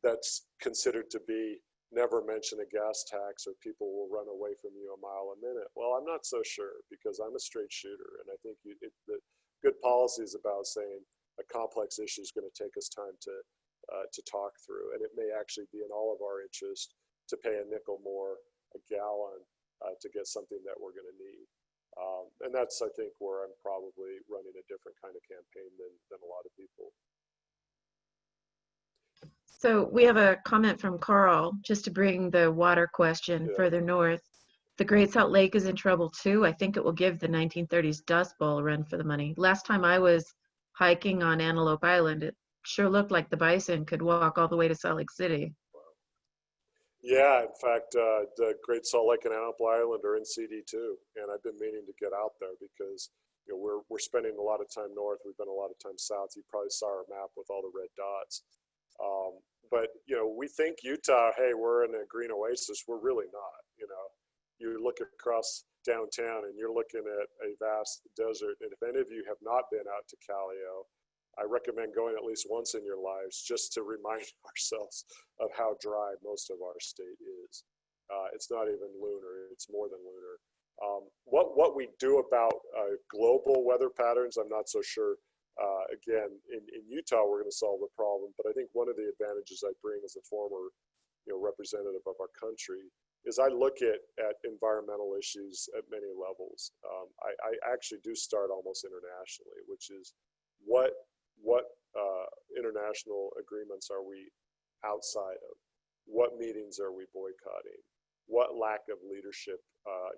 That's considered to be, never mention a gas tax or people will run away from you a mile a minute. Well, I'm not so sure, because I'm a straight shooter. And I think the good policy is about saying a complex issue is going to take us time to talk through. And it may actually be in all of our interest to pay a nickel more a gallon to get something that we're going to need. And that's, I think, where I'm probably running a different kind of campaign than a lot of people. So we have a comment from Carl, just to bring the water question further north. The Great Salt Lake is in trouble too. I think it will give the 1930s Dust Bowl a run for the money. Last time I was hiking on Antelope Island, it sure looked like the bison could walk all the way to Salt Lake City. Yeah, in fact, the Great Salt Lake and Antelope Island are in CD2, and I've been meaning to get out there because we're spending a lot of time north. We've been a lot of time south. You probably saw our map with all the red dots. But, you know, we think Utah, hey, we're in a green oasis. We're really not, you know. You look across downtown and you're looking at a vast desert. And if any of you have not been out to Callao, I recommend going at least once in your lives just to remind ourselves of how dry most of our state is. It's not even lunar, it's more than lunar. What we do about global weather patterns, I'm not so sure. Again, in Utah, we're going to solve the problem, but I think one of the advantages I bring as a former, you know, representative of our country is I look at environmental issues at many levels. I actually do start almost internationally, which is what international agreements are we outside of? What meetings are we boycotting? What lack of leadership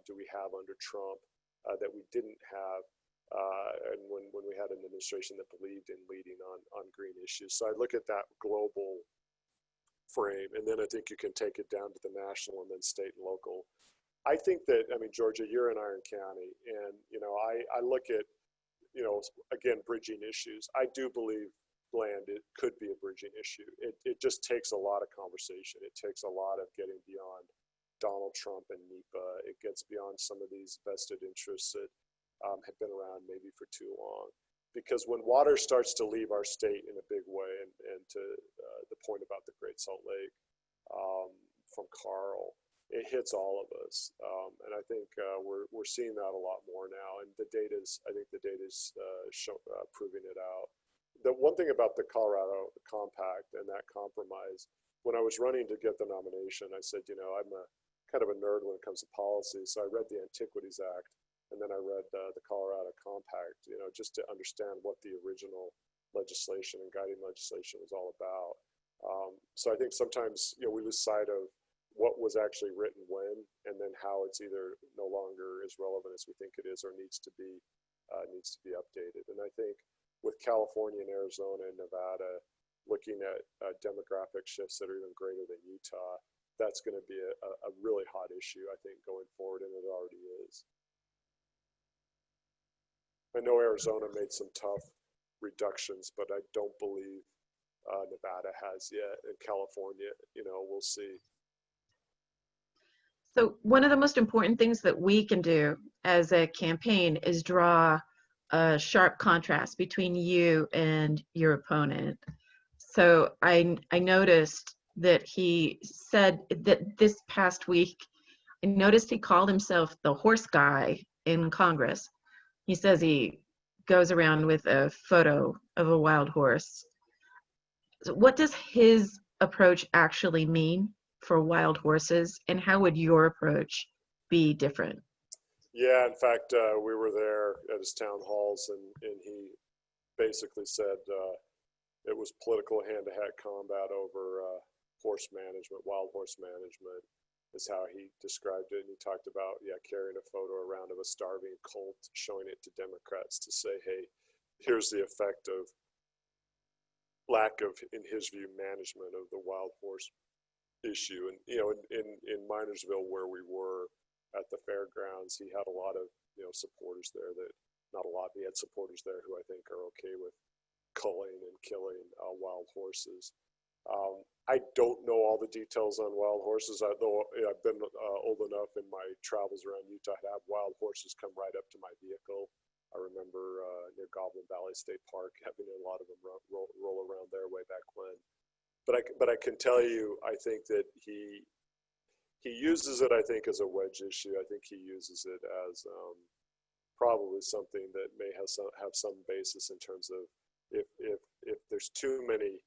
do we have under Trump that we didn't have and when we had an administration that believed in leading on green issues? So I look at that global frame, and then I think you can take it down to the national and then state and local. I think that, I mean, Georgia, you're in Iron County, and, you know, I look at, you know, again, bridging issues. I do believe land, it could be a bridging issue. It just takes a lot of conversation. It takes a lot of getting beyond Donald Trump and NEPA. It gets beyond some of these vested interests that have been around maybe for too long. Because when water starts to leave our state in a big way, and to the point about the Great Salt Lake from Carl, it hits all of us. And I think we're seeing that a lot more now. And the data's, I think the data's proving it out. The one thing about the Colorado Compact and that compromise, when I was running to get the nomination, I said, you know, I'm a kind of a nerd when it comes to policy. So I read the Antiquities Act, and then I read the Colorado Compact, you know, just to understand what the original legislation and guiding legislation was all about. So I think sometimes, you know, we lose sight of what was actually written when, and then how it's either no longer as relevant as we think it is or needs to be updated. And I think with California and Arizona and Nevada looking at demographic shifts that are even greater than Utah, that's going to be a really hot issue, I think, going forward, and it already is. I know Arizona made some tough reductions, but I don't believe Nevada has yet, and California, you know, we'll see. So one of the most important things that we can do as a campaign is draw a sharp contrast between you and your opponent. So I noticed that he said that this past week, I noticed he called himself the horse guy in Congress. He says he goes around with a photo of a wild horse. So what does his approach actually mean for wild horses, and how would your approach be different? Yeah, in fact, we were there at his town halls, and he basically said it was political hand-to-hand combat over horse management, wild horse management, is how he described it. And he talked about, yeah, carrying a photo around of a starving colt, showing it to Democrats to say, hey, here's the effect of lack of, in his view, management of the wild horse issue. And, you know, in Minersville, where we were at the fairgrounds, he had a lot of, you know, supporters there that, not a lot, he had supporters there who I think are okay with culling and killing wild horses. I don't know all the details on wild horses, though I've been old enough in my travels around Utah to have wild horses come right up to my vehicle. I remember near Goblin Valley State Park having a lot of them roll around there way back when. But I can tell you, I think that he uses it, I think, as a wedge issue. I think he uses it as probably something that may have some basis in terms of if there's too many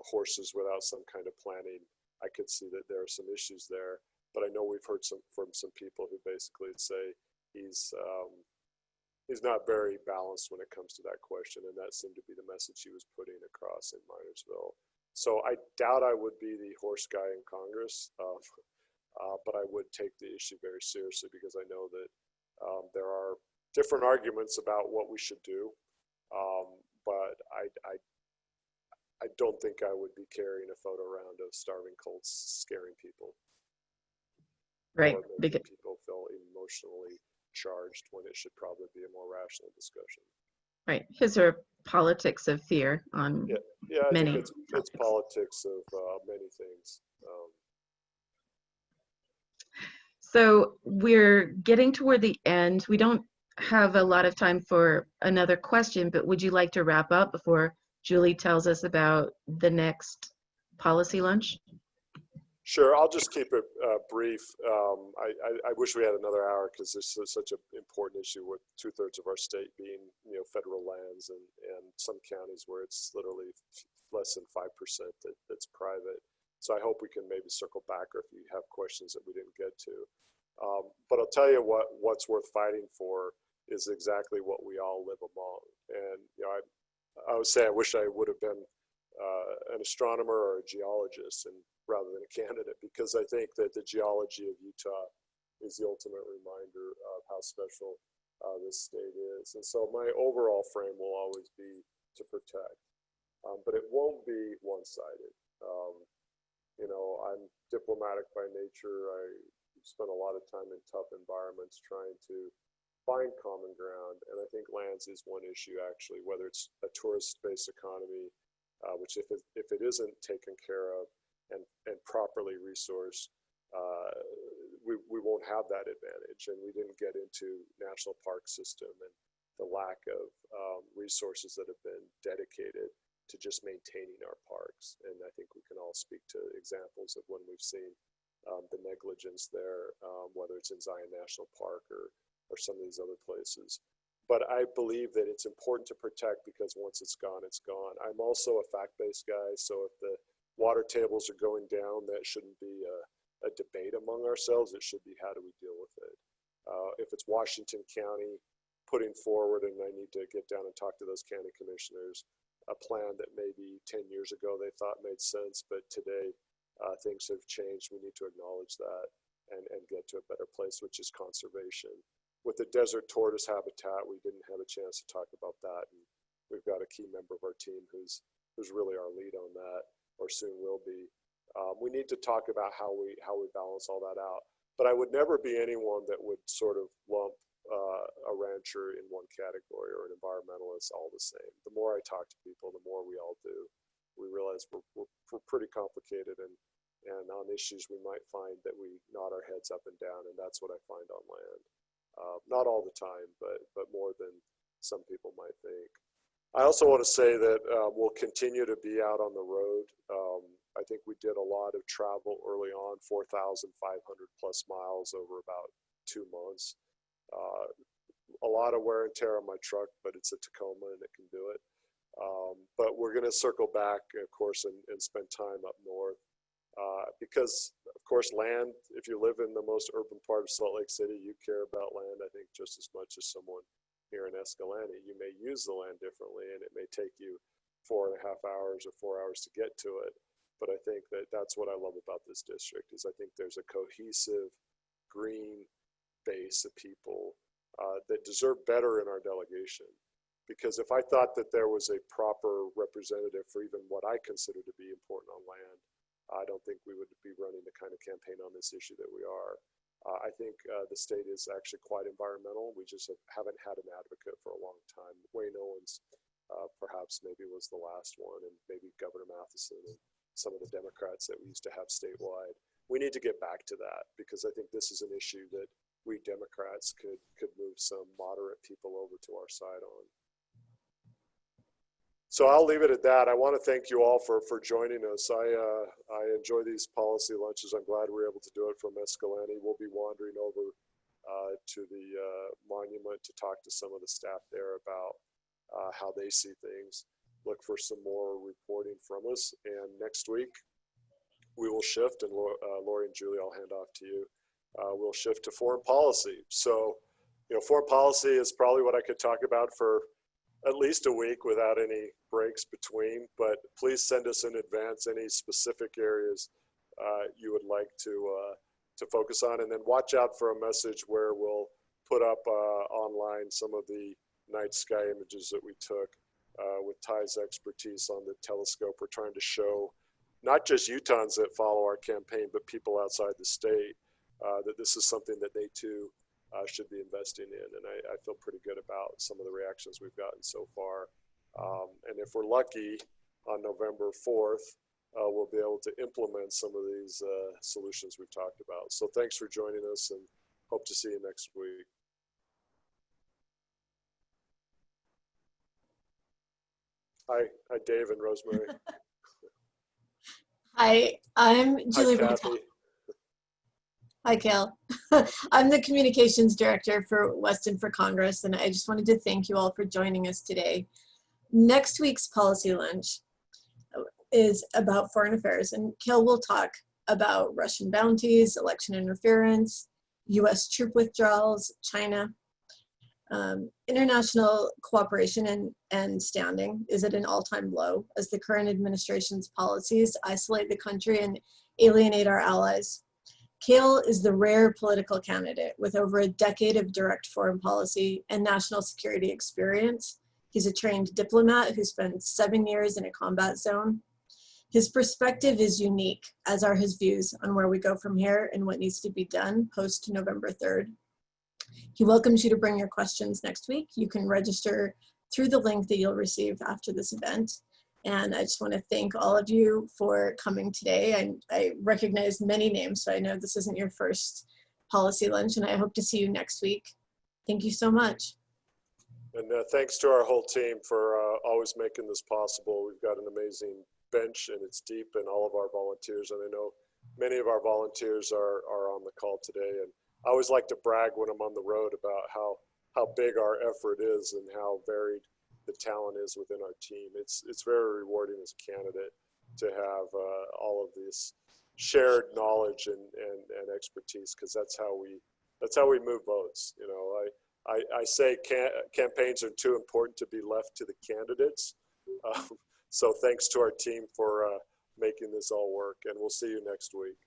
horses without some kind of planning, I could see that there are some issues there. But I know we've heard from some people who basically say he's not very balanced when it comes to that question, and that seemed to be the message he was putting across in Minersville. So I doubt I would be the horse guy in Congress, but I would take the issue very seriously, because I know that there are different arguments about what we should do, but I don't think I would be carrying a photo around of starving colts scaring people. Right. Or making people feel emotionally charged when it should probably be a more rational discussion. Right. His are politics of fear on Yeah, I many think it's topics. politics of many things. So we're getting toward the end. We don't have a lot of time for another question, but would you like to wrap up before Julie tells us about the next policy lunch? Sure, I'll just keep it brief. I wish we had another hour because this is such an important issue with 2/3 of our state being, federal lands and some counties where it's literally less than 5% that's private. So I hope we can maybe circle back, or if you have questions that we didn't get to. But I'll tell you what's worth fighting for is exactly what we all live among. And, I would say I wish I would have been an astronomer or a geologist and rather than a candidate, because I think that the geology of Utah is the ultimate reminder of how special this state is. And so my overall frame will always be to protect, but it won't be one-sided. I'm diplomatic by nature. I spent a lot of time in tough environments trying to find common ground. And I think lands is one issue, actually, whether it's a tourist-based economy, which if it isn't taken care of and properly resourced, we won't have that advantage. And we didn't get into national park system and the lack of resources that have been dedicated to just maintaining our parks. And I think we can all speak to examples of when we've seen the negligence there, whether it's in Zion National Park or some of these other places. But I believe that it's important to protect because once it's gone, it's gone. I'm also a fact-based guy, so if the water tables are going down, that shouldn't be a debate among ourselves. It should be, how do we deal with it? If it's Washington County putting forward, and I need to get down and talk to those county commissioners, a plan that maybe 10 years ago they thought made sense, but today things have changed. We need to acknowledge that and get to a better place, which is conservation. With the desert tortoise habitat, we didn't have a chance to talk about that. And we've got a key member of our team who's really our lead on that, or soon will be. We need to talk about how we balance all that out. But I would never be anyone that would sort of lump a rancher in one category or an environmentalist all the same. The more I talk to people, the more we all do. We realize we're pretty complicated, and on issues we might find that we nod our heads up and down, and that's what I find on land. Not all the time, but more than some people might think. I also want to say that we'll continue to be out on the road. I think we did a lot of travel early on, 4,500 plus miles over about 2 months. A lot of wear and tear on my truck, but it's a Tacoma and it can do it. But we're going to circle back, of course, and spend time up north. Because, of course, land, if you live in the most urban part of Salt Lake City, you care about land, I think, just as much as someone here in Escalante. You may use the land differently, and it may take you 4.5 hours or 4 hours to get to it. But I think that's what I love about this district, is I think there's a cohesive green base of people that deserve better in our delegation. Because if I thought that there was a proper representative for even what I consider to be important on land, I don't think we would be running the kind of campaign on this issue that we are. I think the state is actually quite environmental. We just haven't had an advocate for a long time. Wayne Owens perhaps maybe was the last one, and maybe Governor Matheson and some of the Democrats that we used to have statewide. We need to get back to that, because I think this is an issue that we Democrats could move some moderate people over to our side on. So I'll leave it at that. I want to thank you all for joining us. I enjoy these policy lunches. I'm glad we're able to do it from Escalante. We'll be wandering over to the monument to talk to some of the staff there about how they see things. Look for some more reporting from us. And next week, we will shift, and Lori and Julie, I'll hand off to you. We'll shift to foreign policy. So, foreign policy is probably what I could talk about for at least a week without any breaks between, but please send us in advance any specific areas you would like to focus on, and then watch out for a message where we'll put up online some of the night sky images that we took with Ty's expertise on the telescope. We're trying to show not just Utahns that follow our campaign, but people outside the state that this is something that they too should be investing in. And I feel pretty good about some of the reactions we've gotten so far. And if we're lucky, on November 4th, we'll be able to implement some of these solutions we've talked about. So thanks for joining us, and hope to see you next week. Hi, Dave and Rosemary. Hi, I'm Julie. Hi, Kathy. Hi, Kael. I'm the communications director for Weston for Congress, and I just wanted to thank you all for joining us today. Next week's policy lunch is about foreign affairs, and Kael will talk about Russian bounties, election interference, US troop withdrawals, China. International cooperation and standing is at an all-time low as the current administration's policies isolate the country and alienate our allies. Kael is the rare political candidate with over a decade of direct foreign policy and national security experience. He's a trained diplomat who spent 7 years in a combat zone. His perspective is unique, as are his views on where we go from here and what needs to be done post November 3rd. He welcomes you to bring your questions next week. You can register through the link that you'll receive after this event. And I just want to thank all of you for coming today. I recognize many names, so I know this isn't your first policy lunch, and I hope to see you next week. Thank you so much. And thanks to our whole team for always making this possible. We've got an amazing bench, and it's deep, and all of our volunteers, and I know many of our volunteers are on the call today. And I always like to brag when I'm on the road about how big our effort is and how varied the talent is within our team. It's very rewarding as a candidate to have all of this shared knowledge and expertise, because that's how we move votes. You know, I say campaigns are too important to be left to the candidates. So thanks to our team for making this all work, and we'll see you next week.